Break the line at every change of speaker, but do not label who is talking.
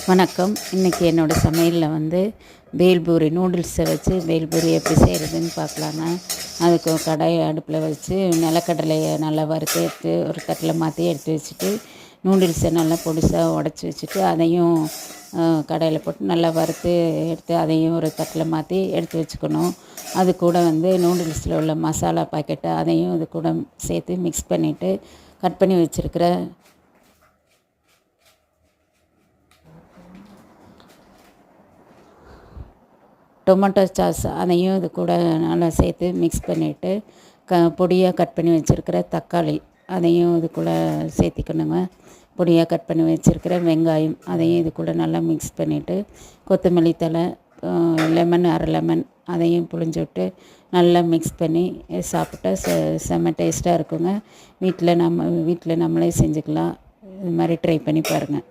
வணக்கம். இன்றைக்கி என்னோடய சமையலில் பேல்பூரி நூடுல்ஸை வச்சு பேல்பூரி எப்படி செய்கிறதுன்னு பார்க்கலாங்க. அதுக்கு கடாய் அடுப்பில் வச்சு நிலக்கடலையை நல்லா வறுத்து எடுத்து ஒரு தட்டில் மாற்றி எடுத்து வச்சுட்டு, நூடுல்ஸை நல்லா பொடிசாக உடச்சி வச்சுட்டு அதையும் கடாயில் போட்டு நல்லா வறுத்து எடுத்து அதையும் ஒரு தட்டில் மாற்றி எடுத்து வச்சுக்கணும். அது கூட நூடுல்ஸில் உள்ள மசாலா பாக்கெட்டை அதையும் இது கூட சேர்த்து மிக்ஸ் பண்ணிவிட்டு கட் பண்ணி வச்சுருக்கிற டொமேட்டோ சாஸ் அதையும் இது கூட நல்லா சேர்த்து மிக்ஸ் பண்ணிவிட்டு பொடியாக கட் பண்ணி வச்சுருக்கிற தக்காளி அதையும் இது கூட சேர்த்திக்கணுங்க. பொடியாக கட் பண்ணி வச்சுருக்கிற வெங்காயம் அதையும் இது கூட நல்லா மிக்ஸ் பண்ணிவிட்டு, கொத்தமல்லி தழை, லெமன் அரை லெமன் அதையும் புழிஞ்சு விட்டு நல்லா மிக்ஸ் பண்ணி சாப்பிட்டா செம்ம டேஸ்ட்டாக இருக்குங்க. வீட்டில் நம்மளே செஞ்சுக்கலாம். இது மாதிரி ட்ரை பண்ணி பாருங்கள்.